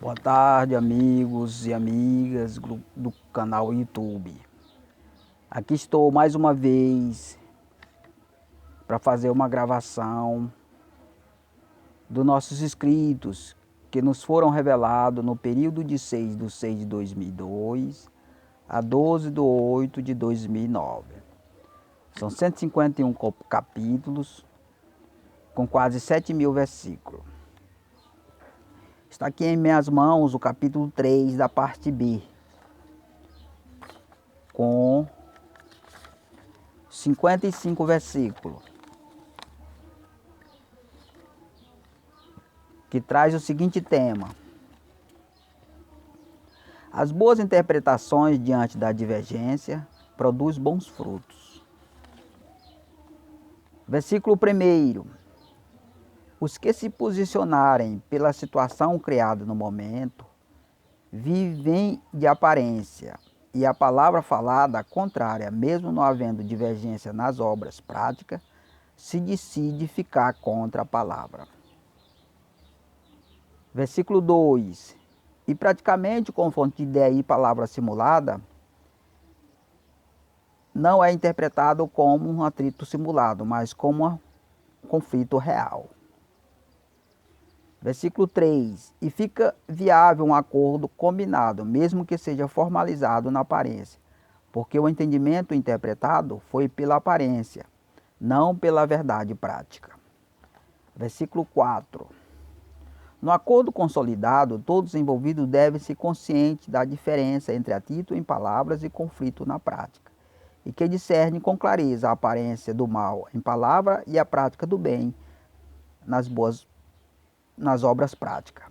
Boa tarde, amigos e amigas do canal YouTube. Aqui estou mais uma vez para fazer uma gravação dos nossos escritos que nos foram revelados no período de 6/6 de 2002 a 12/8 de 2009. São 151 capítulos com quase 7.000 versículos. Está aqui em minhas mãos o capítulo 3 da parte B, com 55 versículos, que traz o seguinte tema: as boas interpretações diante da divergência produzem bons frutos. Versículo 1: os que se posicionarem pela situação criada no momento vivem de aparência, e a palavra falada contrária, mesmo não havendo divergência nas obras práticas, se decide ficar contra a palavra. Versículo 2: e praticamente o confronto de ideia e palavra simulada não é interpretado como um atrito simulado, mas como um conflito real. Versículo 3: e fica viável um acordo combinado, mesmo que seja formalizado na aparência, porque o entendimento interpretado foi pela aparência, não pela verdade prática. Versículo 4: no acordo consolidado, todos os envolvidos devem ser conscientes da diferença entre atrito em palavras e conflito na prática, e que discernem com clareza a aparência do mal em palavra e a prática do bem nas obras práticas.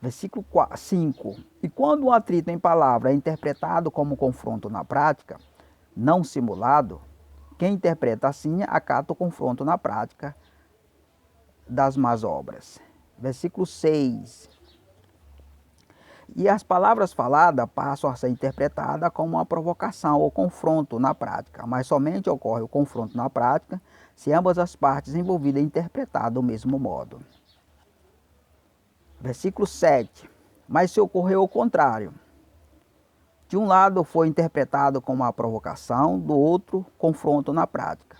Versículo 5: e quando um atrito em palavra é interpretado como confronto na prática, não simulado, quem interpreta assim acata o confronto na prática das más obras. Versículo 6: e as palavras faladas passam a ser interpretadas como uma provocação ou confronto na prática, mas somente ocorre o confronto na prática se ambas as partes envolvidas interpretar do mesmo modo. Versículo 7: mas se ocorreu o contrário, de um lado foi interpretado como uma provocação, do outro, confronto na prática,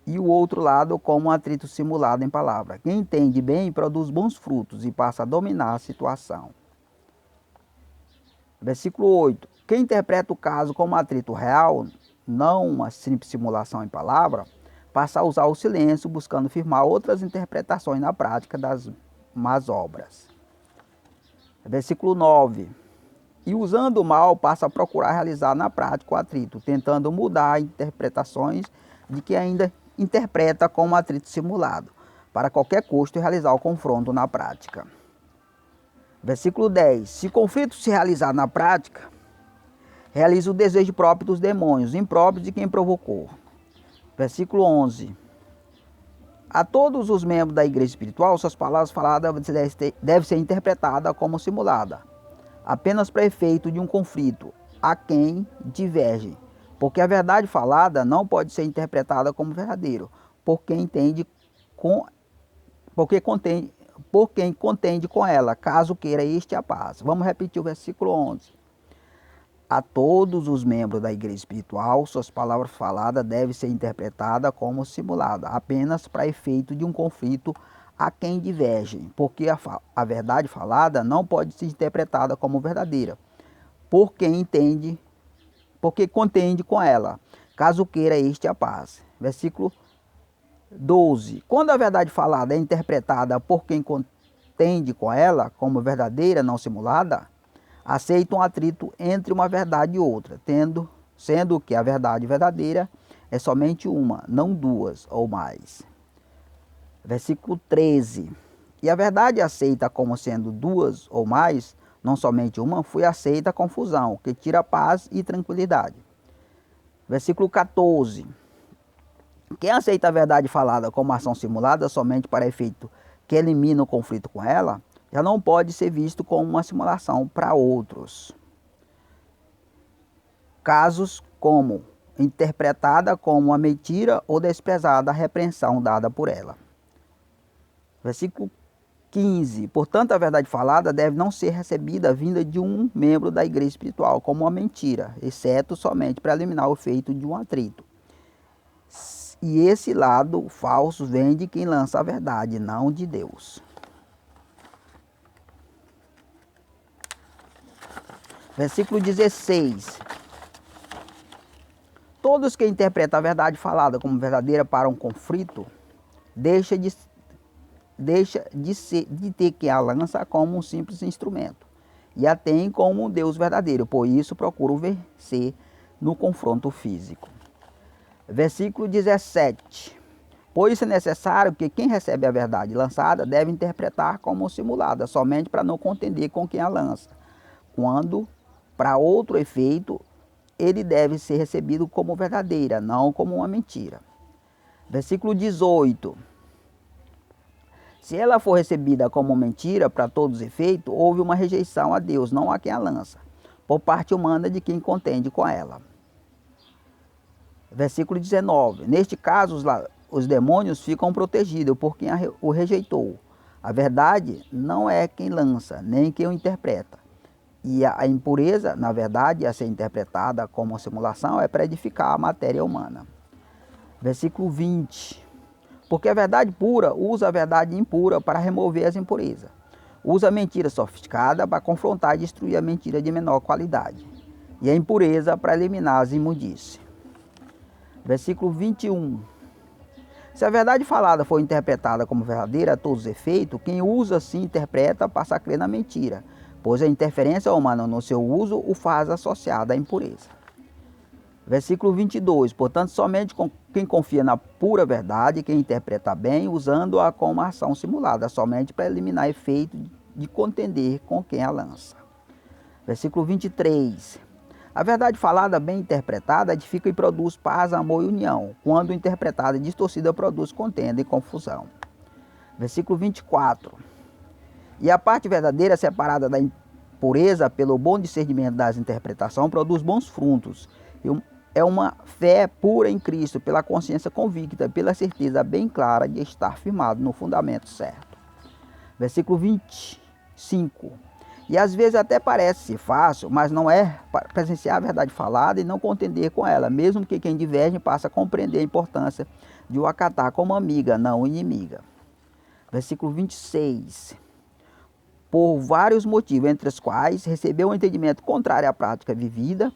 e o outro lado como um atrito simulado em palavra. Quem entende bem produz bons frutos e passa a dominar a situação. Versículo 8: quem interpreta o caso como um atrito real, não uma simples simulação em palavra, passa a usar o silêncio, buscando firmar outras interpretações na prática das más obras. Versículo 9: e usando o mal, passa a procurar realizar na prática o atrito, tentando mudar interpretações de que ainda interpreta como atrito simulado, para qualquer custo realizar o confronto na prática. Versículo 10: se o conflito se realizar na prática, realiza o desejo próprio dos demônios, impróprio de quem provocou. Versículo 11: a todos os membros da igreja espiritual, suas palavras faladas devem ser interpretadas como simulada, apenas para efeito de um conflito, a quem divergem, porque a verdade falada não pode ser interpretada como verdadeiro, por quem contende com ela, caso queira este a paz. Vamos repetir o versículo 11. A todos os membros da igreja espiritual, suas palavras faladas devem ser interpretadas como simulada, apenas para efeito de um conflito a quem divergem, porque a verdade falada não pode ser interpretada como verdadeira, porque contende com ela, caso queira este a paz. Versículo 12. Quando a verdade falada é interpretada por quem contende com ela como verdadeira, não simulada, aceita um atrito entre uma verdade e outra, sendo que a verdade verdadeira é somente uma, não duas ou mais. Versículo 13. E a verdade aceita como sendo duas ou mais, não somente uma, foi aceita a confusão, que tira paz e tranquilidade. Versículo 14. Quem aceita a verdade falada como ação simulada somente para efeito que elimina o conflito com ela, já não pode ser visto como uma simulação para outros. Casos como interpretada como uma mentira ou desprezada a repreensão dada por ela. Versículo 15. Portanto, a verdade falada deve não ser recebida vinda de um membro da igreja espiritual como uma mentira, exceto somente para eliminar o efeito de um atrito. E esse lado falso vem de quem lança a verdade, não de Deus. Versículo 16. Todos que interpretam a verdade falada como verdadeira para um conflito, deixa de ter que a lança como um simples instrumento, e a tem como um Deus verdadeiro, por isso procura vencer no confronto físico. Versículo 17. Por isso é necessário que quem recebe a verdade lançada deve interpretar como simulada, somente para não contender com quem a lança, quando, para outro efeito, ele deve ser recebido como verdadeira, não como uma mentira. Versículo 18. Se ela for recebida como mentira para todos os efeitos, houve uma rejeição a Deus, não a quem a lança, por parte humana de quem contende com ela. Versículo 19. Neste caso, os demônios ficam protegidos por quem o rejeitou. A verdade não é quem lança, nem quem o interpreta. E a impureza, na verdade, a ser interpretada como simulação, é para edificar a matéria humana. Versículo 20. Porque a verdade pura usa a verdade impura para remover as impurezas. Usa a mentira sofisticada para confrontar e destruir a mentira de menor qualidade. E a impureza para eliminar as imundícies. Versículo 21. Se a verdade falada for interpretada como verdadeira a todos os efeitos, quem usa assim interpreta passa a crer na mentira, pois a interferência humana no seu uso o faz associado à impureza. Versículo 22. Portanto, somente quem confia na pura verdade, quem interpreta bem, usando-a como ação simulada, somente para eliminar efeito de contender com quem a lança. Versículo 23. A verdade falada bem interpretada edifica e produz paz, amor e união. Quando interpretada e distorcida, produz contenda e confusão. Versículo 24. E a parte verdadeira, separada da impureza pelo bom discernimento das interpretações, produz bons frutos. É uma fé pura em Cristo, pela consciência convicta, pela certeza bem clara de estar firmado no fundamento certo. Versículo 25. E às vezes até parece ser fácil, mas não é presenciar a verdade falada e não contender com ela, mesmo que quem diverge passe a compreender a importância de o acatar como amiga, não inimiga. Versículo 26. Por vários motivos, entre os quais recebeu um entendimento contrário à prática vivida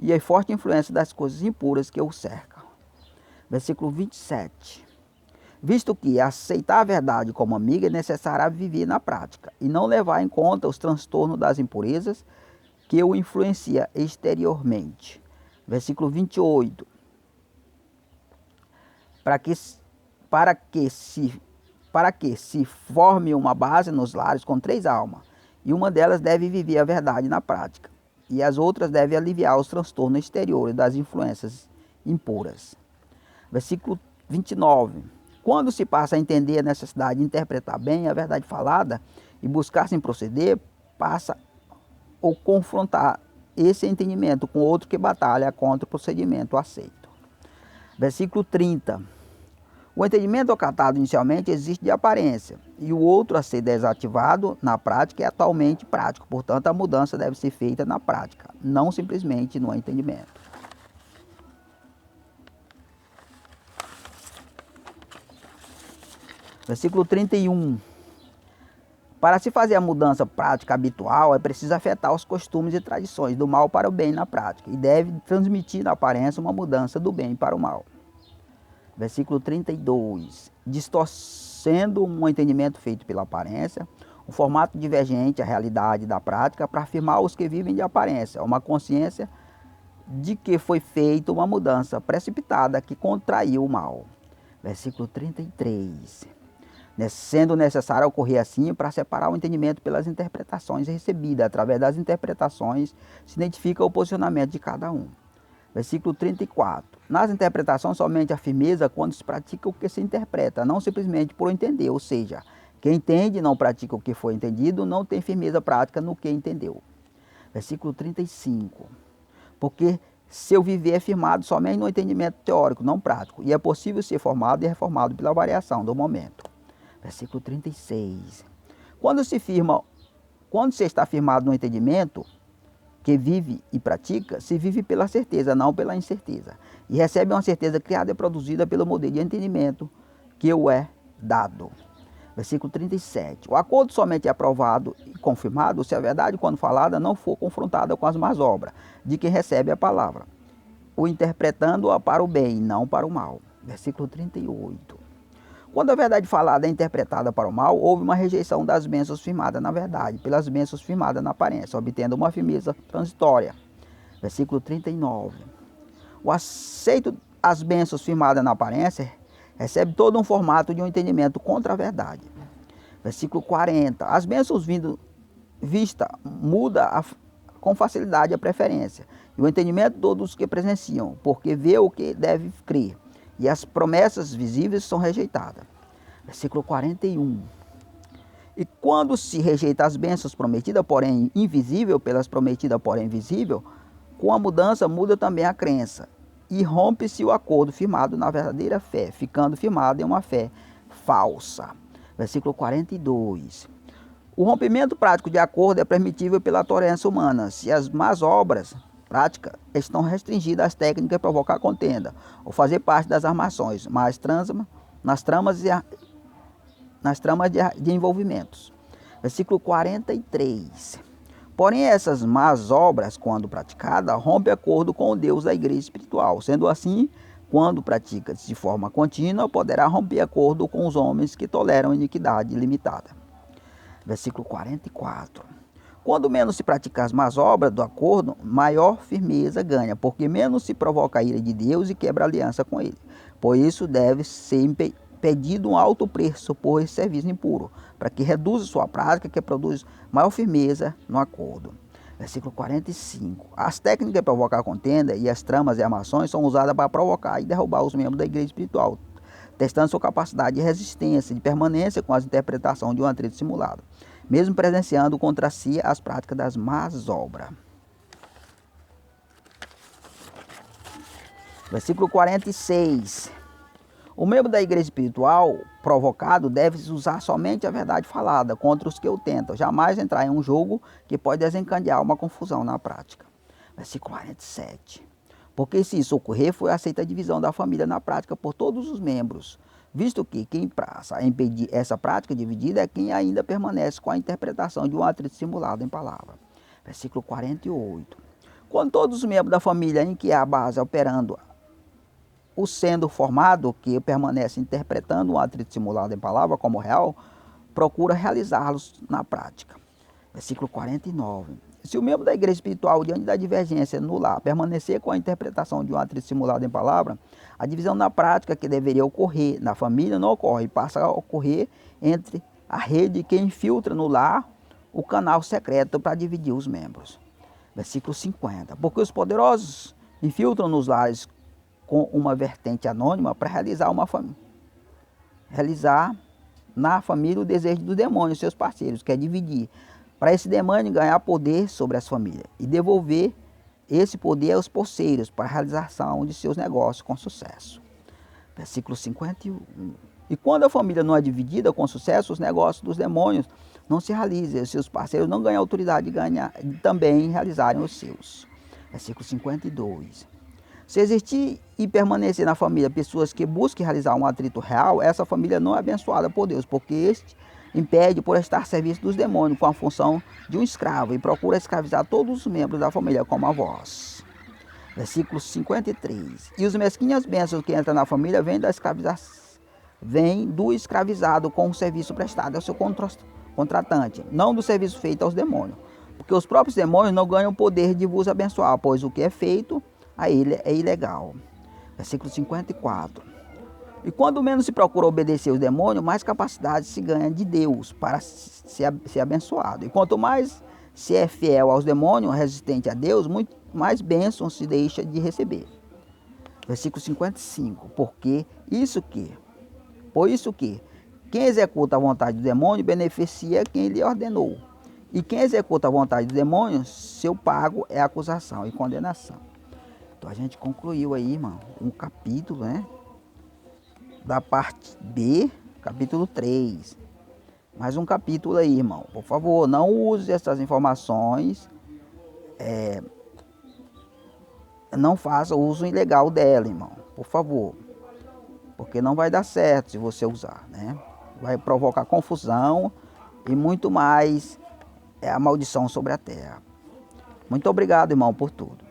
e a forte influência das coisas impuras que o cercam. Versículo 27. Visto que aceitar a verdade como amiga é necessário viver na prática e não levar em conta os transtornos das impurezas que o influencia exteriormente. Versículo 28. Para que se forme uma base nos lares com 3 almas, e uma delas deve viver a verdade na prática, e as outras devem aliviar os transtornos exteriores das influências impuras. Versículo 29. Quando se passa a entender a necessidade de interpretar bem a verdade falada e buscar sem proceder, passa ou confrontar esse entendimento com outro que batalha contra o procedimento aceito. Versículo 30. O entendimento acatado inicialmente existe de aparência, e o outro a ser desativado na prática é atualmente prático. Portanto, a mudança deve ser feita na prática, não simplesmente no entendimento. Versículo 31. Para se fazer a mudança prática habitual, é preciso afetar os costumes e tradições do mal para o bem na prática, e deve transmitir na aparência uma mudança do bem para o mal. Versículo 32. Distorcendo um entendimento feito pela aparência, um formato divergente à realidade da prática, para afirmar os que vivem de aparência, uma consciência de que foi feita uma mudança precipitada que contraiu o mal. Versículo 33. Sendo necessário ocorrer assim para separar o entendimento pelas interpretações recebidas. Através das interpretações se identifica o posicionamento de cada um. Versículo 34. Nas interpretações, somente a firmeza quando se pratica o que se interpreta, não simplesmente por entender. Ou seja, quem entende e não pratica o que foi entendido, não tem firmeza prática no que entendeu. Versículo 35. Porque seu viver é firmado somente no entendimento teórico, não prático, e é possível ser formado e reformado pela variação do momento. Versículo 36. Quando se está firmado no entendimento, que vive e pratica, se vive pela certeza, não pela incerteza. E recebe uma certeza criada e produzida pelo modelo de entendimento que o é dado. Versículo 37. O acordo somente é aprovado e confirmado se a verdade, quando falada, não for confrontada com as más obras de quem recebe a palavra, o interpretando-a para o bem e não para o mal. Versículo 38. Quando a verdade falada é interpretada para o mal, houve uma rejeição das bênçãos firmadas na verdade, pelas bênçãos firmadas na aparência, obtendo uma firmeza transitória. Versículo 39. O aceito as bênçãos firmadas na aparência recebe todo um formato de um entendimento contra a verdade. Versículo 40. As bênçãos vista muda com facilidade a preferência, e o entendimento de todos os que presenciam, porque vê o que deve crer, e as promessas visíveis são rejeitadas. Versículo 41. E quando se rejeita as bênçãos prometidas, porém invisível, pelas prometidas, porém visível, com a mudança muda também a crença, e rompe-se o acordo firmado na verdadeira fé, ficando firmado em uma fé falsa. Versículo 42. O rompimento prático de acordo é permitível pela tolerância humana, se as más obras práticas estão restringidas às técnicas de provocar contenda, ou fazer parte das armações, mas nas tramas de envolvimentos. Versículo 43. Porém, essas más obras, quando praticadas, rompem acordo com o Deus da igreja espiritual. Sendo assim, quando pratica de forma contínua, poderá romper acordo com os homens que toleram iniquidade limitada. Versículo 44. Quando menos se pratica as más obras do acordo, maior firmeza ganha, porque menos se provoca a ira de Deus e quebra a aliança com ele. Por isso deve ser pedido um alto preço por esse serviço impuro, para que reduza sua prática, que produz maior firmeza no acordo. Versículo 45. As técnicas de provocar contenda e as tramas e armações são usadas para provocar e derrubar os membros da igreja espiritual, testando sua capacidade de resistência, de permanência com as interpretações de um atrito simulado, mesmo presenciando contra si as práticas das más obras. Versículo 46. O membro da igreja espiritual provocado deve usar somente a verdade falada contra os que o tentam, jamais entrar em um jogo que pode desencadear uma confusão na prática. Versículo 47. Porque se isso ocorrer, foi aceita a divisão da família na prática por todos os membros, visto que quem passa a impedir essa prática dividida é quem ainda permanece com a interpretação de um atrito simulado em palavra. Versículo 48. Quando todos os membros da família em que há a base operando o sendo formado, que permanece interpretando um atrito simulado em palavra como real, procura realizá-los na prática. Versículo 49. Se o membro da igreja espiritual, diante da divergência no lar, permanecer com a interpretação de um atrito simulado em palavra, a divisão na prática que deveria ocorrer na família não ocorre, passa a ocorrer entre a rede que infiltra no lar o canal secreto para dividir os membros. Versículo 50. Porque os poderosos infiltram nos lares com uma vertente anônima para realizar na família o desejo do demônio, seus parceiros, que é dividir, para esse demônio ganhar poder sobre as famílias e devolver esse poder aos parceiros para a realização de seus negócios com sucesso. Versículo 51. E quando a família não é dividida com sucesso, os negócios dos demônios não se realizam, e seus parceiros não ganham autoridade de também realizarem os seus. Versículo 52. Se existir e permanecer na família pessoas que busquem realizar um atrito real, essa família não é abençoada por Deus, porque este impede por estar a serviço dos demônios com a função de um escravo e procura escravizar todos os membros da família como a vós. Versículo 53. E os mesquinhas bênçãos que entram na família vêm do escravizado com o serviço prestado ao seu contratante, não do serviço feito aos demônios. Porque os próprios demônios não ganham o poder de vos abençoar, pois o que é feito a ele é ilegal. Versículo 54. E quando menos se procura obedecer aos demônios, mais capacidade se ganha de Deus para ser abençoado. E quanto mais se é fiel aos demônios, resistente a Deus, muito mais bênçãos se deixa de receber. Versículo 55. Por isso que, quem executa a vontade do demônio beneficia quem lhe ordenou. E quem executa a vontade do demônio, seu pago é acusação e condenação. Então a gente concluiu aí, irmão, um capítulo, né? Da parte B, capítulo 3. mais um capítulo aí, irmão. Por favor, não use essas informações, não faça uso ilegal dela, irmão. Por favor, porque não vai dar certo se você usar, né? Vai provocar confusão e muito mais a maldição sobre a terra. Muito obrigado, irmão, por tudo.